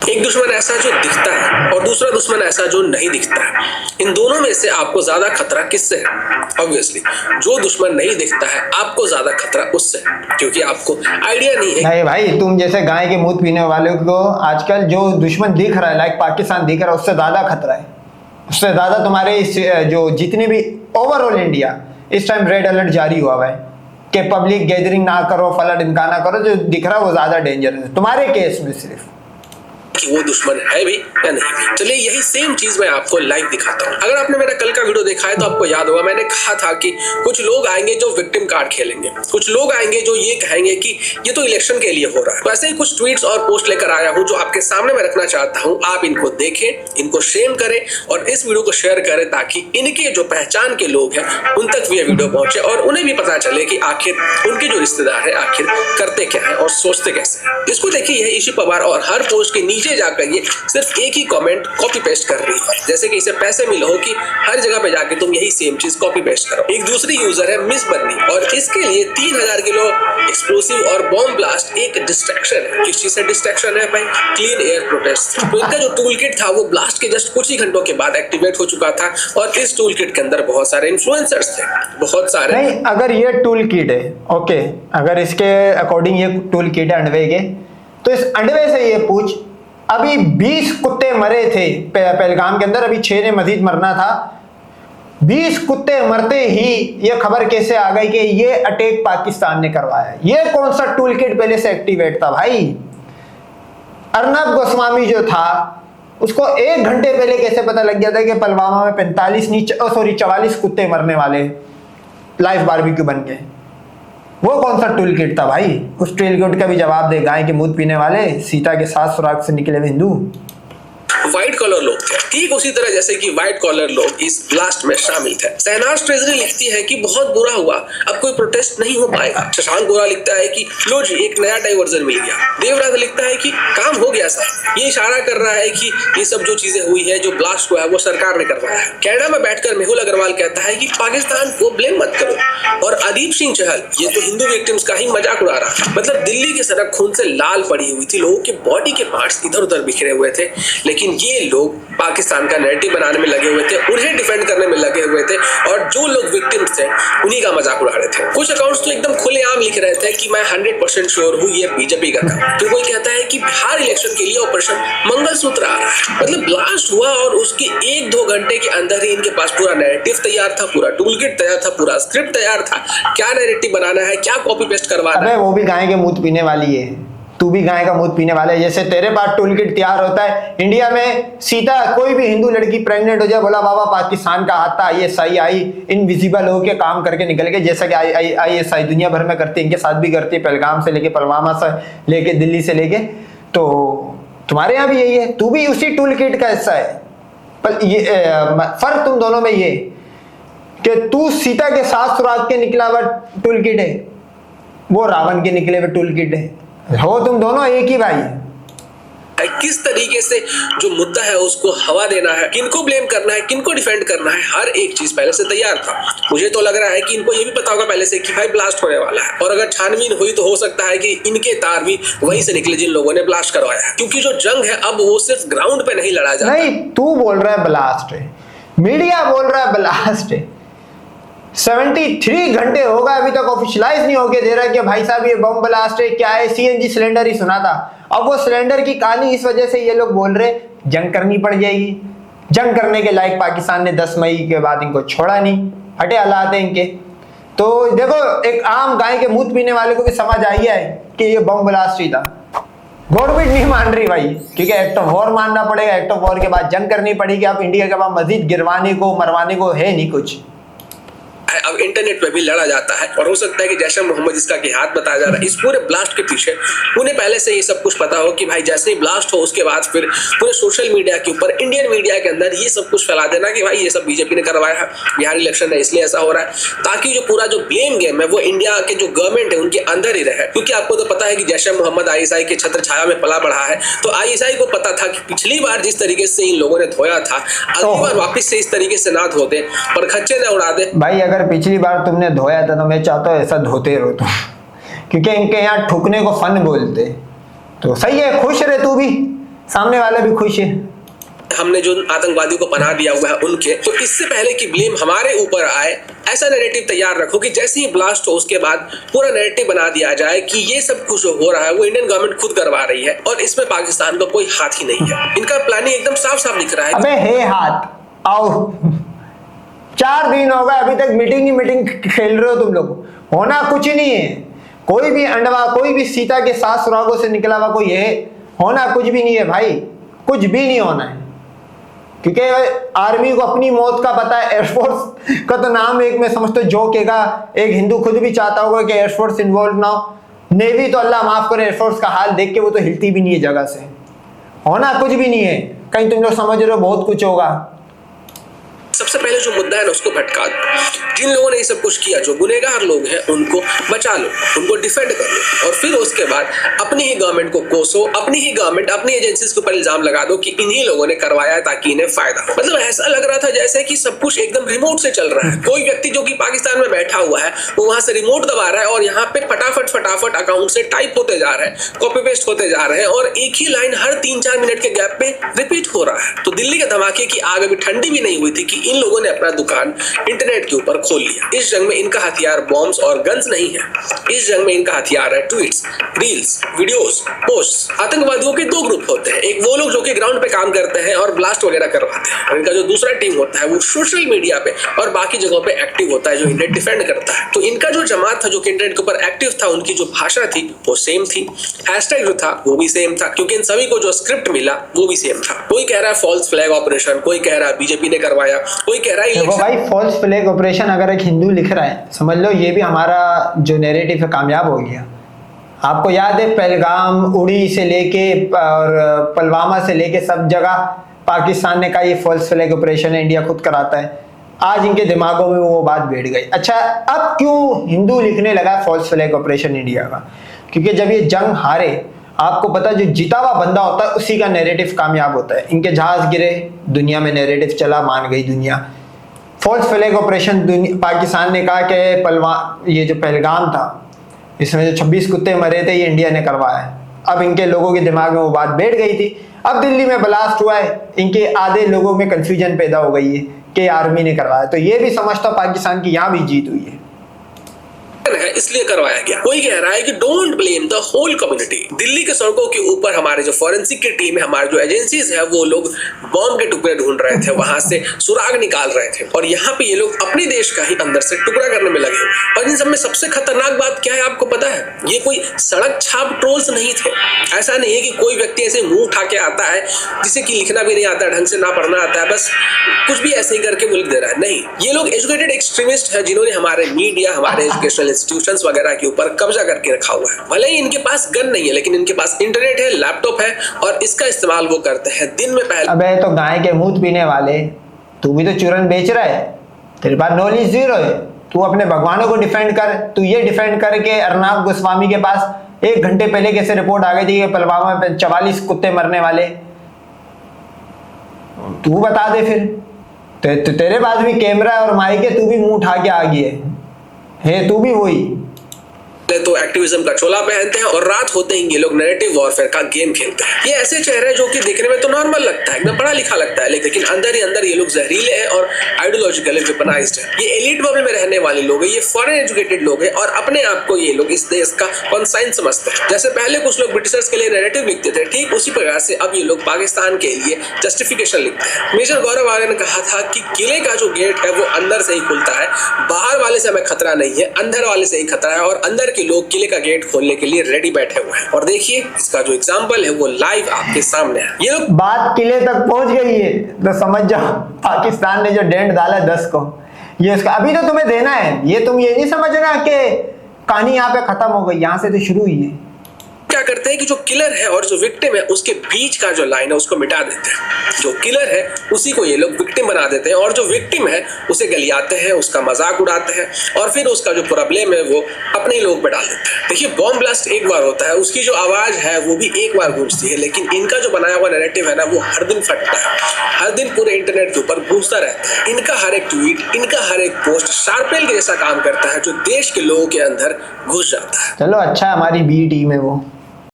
एक दुश्मन ऐसा जो दिखता है और दूसरा दुश्मन ऐसा जो नहीं दिखता है। इन दोनों में से आपको ज्यादा खतरा किससे है? ऑब्वियसली जो दुश्मन नहीं दिखता है आपको ज्यादा खतरा उससे है, क्योंकि आपको आइडिया नहीं है। नहीं भाई, तुम जैसे गाय के मूत पीने वाले को आजकल जो दुश्मन दिख रहा है, लाइक पाकिस्तान दिख रहा है, उससे ज्यादा खतरा है। उससे ज्यादा तुम्हारे इस जो जितने भी ओवरऑल इंडिया इस टाइम रेड अलर्ट जारी हुआ है कि पब्लिक गैदरिंग ना करो, फला ढिमका ना करो, जो दिख रहा है वो ज्यादा डेंजरस है तुम्हारे केस में सिर्फ कि वो दुश्मन है भी या नहीं भी। चलिए यही सेम चीज मैं आपको लाइव दिखाता हूँ। अगर आपने मेरा कल का वीडियो देखा है तो आपको याद होगा मैंने कहा था कि कुछ लोग आएंगे जो विक्टिम कार्ड खेलेंगे, कुछ लोग आएंगे जो ये कहेंगे कि ये तो इलेक्शन के लिए हो रहा है। वैसे ही कुछ ट्वीट्स और पोस्ट लेकर आया हूँ जो आपके सामने मैं रखना चाहता हूँ। आप इनको देखें, इनको शेम करें और इस वीडियो को शेयर करें ताकि इनके जो पहचान के लोग हैं उन तक भी ये वीडियो पहुंचे और उन्हें भी पता चले कि आखिर उनके जो रिश्तेदार है आखिर करते क्या है और सोचते कैसे है। इसको देखिए, यह ईशू पवार और हर पोस्ट के नीचे जाकर ये सिर्फ एक ही कमेंट कॉपी पेस्ट कर रही है, जैसे कि इसे पैसे मिले हो कि हर जगह पे जाके तुम यही सेम चीज कॉपी पेस्ट करो। एक दूसरी यूजर है मिस बन्नी और इसके लिए 3000 किलो एक्सप्लोसिव और बॉम्ब ब्लास्ट एक डिस्ट्रैक्शन है। किस चीज से डिस्ट्रैक्शन है भाई? Clean air protest. तो इनका जो टूल किट था वो ब्लास्ट के जस्ट कुछ ही घंटों के बाद एक्टिवेट हो चुका था और इस टूल किट के अंदर बहुत सारे इन्फ्लुएंसर्स थे, बहुत सारे। नहीं, अगर ये टूल किट है ओके, अगर इसके अकॉर्डिंग ये टूल किट है अंडवे के, तो इस अंडवे से ये पूछ, अभी 20 कुत्ते मरे थे पहलगाम के अंदर, अभी 6 ने मजीद मरना था। 20 कुत्ते मरते ही ये खबर कैसे आ गई कि ये अटैक पाकिस्तान ने करवाया? ये कौन सा टूल किट पहले से एक्टिवेट था भाई? अर्नब गोस्वामी जो था उसको 1 घंटे पहले कैसे पता लग गया था कि पुलवामा में 44 कुत्ते मरने वाले, लाइव बारबेक्यू बन गए? वो कौन सा टूल किट था भाई? उस टूल किट का भी जवाब दे गाय के मूत पीने वाले, सीता के 7 सुराग से निकले हुए हिंदू। व्हाइट कॉलर लोग थे, ठीक उसी तरह जैसे कि व्हाइट कॉलर लोग इस ब्लास्ट में शामिल थे। शहनाज ट्रेजरी लिखती है कि बहुत बुरा हुआ, अब कोई प्रोटेस्ट नहीं हो पाएगा। शशांक गोरा लिखता है कि लो जी एक नया डाइवर्जन मिल गया। देवराज लिखता है कि काम हो गया सर, ये इशारा कर रहा है कि ये सब जो चीजें हुई है, जो ब्लास्ट हुआ है, वो सरकार ने करवाया है। कनाडा में बैठकर मेहुल अग्रवाल कहता है कि पाकिस्तान को ब्लेम मत करो। और अदीप सिंह चहल ये तो हिंदू विक्टिम्स का ही मजाक उड़ा रहा है। मतलब दिल्ली की सड़क खून से लाल पड़ी हुई थी, लोगों के बॉडी के पार्ट्स इधर उधर बिखरे हुए थे, लेकिन ये लोग पाकिस्तान का नैरेटिव बनाने में लगे हुए थे, उन्हें डिफेंड करने में लगे हुए थे और जो लोग विक्टिम्स थे उन्हीं का मजाक उड़ा रहे थे। कुछ अकाउंट्स तो एकदम खुलेआम लिख रहे थे कि मैं 100% श्योर हूँ ये बीजेपी का था। तो कोई कहता है कि बिहार इलेक्शन के लिए ऑपरेशन मंगलसूत्र आ रहा है। मतलब ब्लास्ट हुआ और उसके 1-2 घंटे के अंदर ही इनके पास पूरा नैरेटिव तैयार था, पूरा टूल किट तैयार था, पूरा स्क्रिप्ट तैयार था, क्या नैरेटिव बनाना है, क्या कॉपी पेस्ट करवाना है। वो भी गाय के मूत पीने वाली है, तू भी गाय का मूत पीने वाला है। जैसे तेरे पास टूल किट तैयार होता है, इंडिया में सीधा कोई भी हिंदू लड़की प्रेग्नेंट हो जाए, बोला बाबा पाकिस्तान का हाथ था, ISI आई इनविजिबल होके काम करके निकल गए, जैसा कि ISI दुनिया भर में करती है, इनके साथ भी करती है, पहलगाम से लेके पुलवामा से लेके दिल्ली से लेके। तो तुम्हारे यहाँ भी यही है, तू भी उसी टूल किट का हिस्सा है। पर ये फर्क तुम दोनों में ये कि तू सीता के 7 सुराग के निकला हुआ टूल किट है, वो रावण के निकले हुए टूल किट है। हो तुम दोनों एक ही भाई। किस तरीके से जो मुद्दा है उसको हवा देना है, किनको ब्लेम करना है, किनको डिफेंड करना है, हर एक चीज पहले से तैयार था। मुझे तो लग रहा है कि इनको ये भी पता होगा पहले से कि भाई ब्लास्ट होने वाला है, और अगर छानबीन हुई तो हो सकता है कि इनके तार भी वहीं से निकले जिन लोगों ने ब्लास्ट करवाया है। क्योंकि जो जंग है अब वो सिर्फ ग्राउंड पे नहीं लड़ा जाता। नहीं, तू बोल रहा है ब्लास्ट है, मीडिया बोल रहा है ब्लास्ट है। 73 घंटे हो गए अभी तक ऑफिशियलाइज नहीं होके दे रहा कि भाई साहब ये बम ब्लास्ट है, क्या है, CNG सिलेंडर ही सुना था। अब वो सिलेंडर की कहानी इस वजह से ये लोग बोल रहे जंग करनी पड़ जाएगी। जंग करने के लायक पाकिस्तान ने 10 मई के बाद इनको छोड़ा नहीं, हटे हालात है इनके। तो देखो, एक आम गाय के मूत पीने वाले को भी समझ आई है कि ये बम ब्लास्ट ही था। गवर्नमेंट नहीं मान रही भाई, क्योंकि एक्ट ऑफ वॉर मानना पड़ेगा, एक्ट ऑफ वॉर के बाद जंग करनी पड़ेगी। अब इंडिया के पास मजीद गिरवाने को मरवाने को है नहीं कुछ। अब इंटरनेट पे भी लड़ा जाता है और हो सकता है कि जैसे मोहम्मद इसका के हाथ बताया जा रहा है। इस पूरे ब्लास्ट के पीछे उन्हें पहले से ये सब कुछ पता हो कि भाई जैसे ही ब्लास्ट हो उसके बाद फिर पूरे सोशल मीडिया के ऊपर, इंडियन मीडिया के अंदर ये सब कुछ फैला देना कि भाई ये सब बीजेपी ने करवाया है, बिहार इलेक्शन है इसलिए ऐसा हो रहा है, ताकि जो पूरा जो ब्लेम गेम है वो इंडिया के जो गवर्नमेंट है उनके अंदर ही रहे। क्योंकि आपको तो पता है कि जैसे मोहम्मद ISI के छत्र छाया में पला बढ़ा है, तो ISI को पता था कि पिछली बार जिस तरीके से इन लोगों ने धोया था, अगली बार वापिस से इस तरीके से ना धो दे और खच्चे न उड़ा दे। भाई अगर पिछली बार तुमने धोया था तो मैं चाहता हूँ ऐसा धोते रहो तुम, क्योंकि इनके यहाँ ठुकने को फन बोलते। तो सही है, खुश रहे तू भी, सामने वाला भी खुश है। हमने जो आतंकवादियों को पनाह दिया हुआ है उनके, तो इससे पहले कि ब्लेम हमारे ऊपर आए, ऐसा नैरेटिव तैयार रखो कि जैसे ही ब्लास्ट हो उसके बाद पूरा नैरेटिव बना दिया जाए कि ये सब कुछ हो रहा है वो इंडियन गवर्नमेंट खुद करवा रही है और इसमें पाकिस्तान का कोई हाथ ही नहीं है। इनका प्लानिंग एकदम साफ साफ दिख रहा है। अबे है हाथ, आओ 4 दिन हो गए अभी तक मीटिंग ही मीटिंग खेल रहे हो तुम लोग। होना कुछ नहीं है, कोई भी अंडवा, कोई भी सीता के 7 सुरागों से निकला हुआ कोई है, होना कुछ भी नहीं है भाई, कुछ भी नहीं होना है। क्योंकि आर्मी को अपनी मौत का पता है। एयरफोर्स का तो नाम एक मैं समझता हूँ जोकेगा, एक हिंदू खुद भी चाहता होगा कि एयरफोर्स इन्वॉल्व ना हो। नेवी तो अल्लाह माफ करे, एयरफोर्स का हाल देख के वो तो हिलती भी नहीं है जगह से। होना कुछ भी नहीं है, कहीं तुम लोग समझ रहे हो बहुत कुछ होगा। सबसे पहले जो मुद्दा है ना उसको भटका दो। जिन लोगों ने ये सब कुछ किया, जो गुनहगार लोग हैं उनको बचा लो, उनको डिफेंड कर लो और फिर उसके बाद अपनी ही गवर्नमेंट को कोसो, अपनी ही गवर्नमेंट, अपनी एजेंसीज के ऊपर इल्जाम लगा दो कि इन्हीं लोगों ने करवाया है ताकि इन्हें फायदा। मतलब ऐसा लग रहा था जैसे कि सब कुछ एकदम रिमोट से चल रहा है। कोई व्यक्ति जो कि पाकिस्तान में बैठा हुआ है वो वहां से रिमोट दबा रहा है और यहाँ पे फटाफट अकाउंट से टाइप होते जा रहे हैं, कॉपी पेस्ट होते जा रहे हैं और एक ही लाइन हर 3-4 मिनट के गैप पे रिपीट हो रहा है। तो दिल्ली के धमाके की आग अभी ठंडी भी नहीं हुई थी कि इन लोगों ने अपना दुकान इंटरनेट के ऊपर खोल लिया। इस जंग में इनका हथियार बॉम्ब्स और गन्स नहीं है, इस जंग में इनका हथियार है ट्वीट्स, रील्स, वीडियोस, पोस्ट्स। आतंकवादियों के 2 ग्रुप होते हैं, एक वो लोग जो कि ग्राउंड पे काम करते हैं और ब्लास्ट वगैरह करवाते हैं, और इनका जो दूसरा टीम होता है वो सोशल मीडिया पे और बाकी जगहों पे एक्टिव होता है, जो इंटरनेट डिफेंड करता है। तो इनका जो जमात था जो कि इंटरनेट के ऊपर एक्टिव था, उनकी जो भाषा थी वो सेम थी, हैशटैग जो था वो भी सेम था, क्योंकि इन सभी को जो स्क्रिप्ट मिला वो भी सेम था। कोई कह रहा है फॉल्स फ्लैग ऑपरेशन, कोई कह रहा है बीजेपी ने करवाया, कोई कह रहा है देखो भाई फॉल्स फ्लैग ऑपरेशन अगर एक हिंदू लिख रहा है समझ लो ये भी हमारा जो नैरेटिव है कामयाब हो गया। आपको याद है पहलगाम, उड़ी से लेके और पुलवामा से लेके सब जगह पाकिस्तान ने कहा ये फॉल्स फ्लैग ऑपरेशन है, इंडिया खुद कराता है। आज इनके दिमागों में वो बात बैठ गई। अच्छा अब क्यों हिंदू लिखने लगा फॉल्स फ्लैग ऑपरेशन इंडिया का? क्योंकि जब ये जंग हारे, आपको पता जो जीता हुआ बंदा होता है उसी का नैरेटिव कामयाब होता है। इनके जहाज गिरे, दुनिया में नैरेटिव चला, मान गई दुनिया। फॉल्स फ्लैग ऑपरेशन पाकिस्तान ने कहा कि ये जो पहलगाम था इसमें जो 26 कुत्ते मरे थे ये इंडिया ने करवाया है। अब इनके लोगों के दिमाग में वो बात बैठ गई थी। अब दिल्ली में ब्लास्ट हुआ है, इनके आधे लोगों में कंफ्यूजन पैदा हो गई है कि आर्मी ने करवाया। तो ये भी समझता पाकिस्तान की यहाँ भी जीत हुई है, है इसलिए करवाया गया। कोई कह रहा है कि don't blame the whole community. Delhi के सड़कों के ऊपर हमारे जो फॉरेंसिक की टीम है, हमारे जो एजेंसीज है, वो लोग बॉम्ब के टुकड़े ढूंढ रहे थे, वहां से सुराग निकाल रहे थे और यहाँ पे ये लोग अपने देश का ही अंदर से टुकड़ा करने में लगे हुए। और इन सब में सबसे खतरनाक बात क्या है आपको पता है? ये कोई सड़क छाप ट्रोल्स नहीं थे। ऐसा नहीं है कि कोई व्यक्ति ऐसे मुंह उठा के आता है जिसे कि लिखना भी नहीं आता, ढंग से ना पढ़ना आता है, बस कुछ भी ऐसे ही करके वो लिख दे रहा है। नहीं, ये लोग एजुकेटेड एक्सट्रीमिस्ट है जिन्होंने हमारे मीडिया, हमारे एजुकेशनल इंस्टीट्यूशंस वगैरह के ऊपर कब्जा करके रखा हुआ है। भले ही इनके पास गन नहीं है लेकिन इनके पास इंटरनेट है, लैपटॉप है और इसका इस्तेमाल वो करते हैं दिन में पहले। अबे तो गाय के मूत पीने वाले, तू भी तो चूरन बेच रहा है, तेरे पास नॉलेज जीरो है। तू अपने भगवानों को डिफेंड कर। तू ये डिफेंड कर के अर्नाब गोस्वामी के पास 1 घंटे पहले कैसे रिपोर्ट आ गई थी कि पुलवामा में 44 कुत्ते मरने वाले, तू बता दे फिर। तेरे पास भी कैमरा और माइक है, तू भी मुंह उठा के आ गई है तू भी वही। तो एक्टिविज्म का चोला पहनते हैं और रात होते ही ये लोग नैरेटिव वॉरफेयर का गेम खेलते हैं। ये ऐसे चेहरे जो कि देखने में तो नॉर्मल लगता है, एकदम पढ़ा लिखा लगता है, लेकिन अंदर ही अंदर ये लोग जहरीले हैं और आइडियोलॉजिकली वेपनाइज्ड है। ये एलिट बबल में रहने वाले लोग हैं, ये फॉरेन एजुकेटेड लोग हैं और अपने आप को ये लोग इस देश का कॉन्साइन समझते हैं। जैसे पहले कुछ लोग ब्रिटिशर्स के लिए नैरेटिव लिखते थे, ठीक उसी प्रकार से अब ये लोग पाकिस्तान के लिए जस्टिफिकेशन लिखते हैं। मेजर गौरव आर्य ने कहा था कि किले का जो गेट है वो अंदर से ही खुलता है, बाहर वाले से हमें खतरा नहीं है, अंदर वाले से ही खतरा है और अंदर लोग किले का गेट खोलने के लिए रेडी बैठे हुए हैं। और देखिए इसका जो एग्जांपल है वो लाइव आपके सामने है। ये लोग बात किले तक पहुंच गई है तो समझ जाओ पाकिस्तान ने जो डेंट डाला है 10 को, ये उसका अभी तो तुम्हें देना है। ये तुम ये नहीं समझना कि कहानी यहाँ पे खत्म हो गई, यहाँ से तो शुरू हुई है। क्या करते हैं कि जो किलर है और जो विक्टिम है उसके बीच का जो लाइन है उसको मिटा देते हैं। जो किलर है उसी को ये लोग विक्टिम बना देते हैं और जो विक्टिम है उसे गलियाते हैं, उसका मजाक उड़ाते हैं और फिर उसका जो प्रॉब्लम है वो अपने ही लोग पे डाल देते हैं। देखिए बॉम्ब ब्लास्ट एक बार होता है, उसकी जो आवाज है वो भी एक बार गूंजती है, लेकिन इनका जो बनाया हुआ नैरेटिव है ना वो हर दिन फटता है, हर दिन पूरे इंटरनेट के ऊपर गूंजता रहता है। इनका हर एक ट्वीट, इनका हर एक पोस्ट शार्पेल के जैसा काम करता है जो देश के लोगों के अंदर घुस जाता है। चलो अच्छा हमारी बी टीम है वो,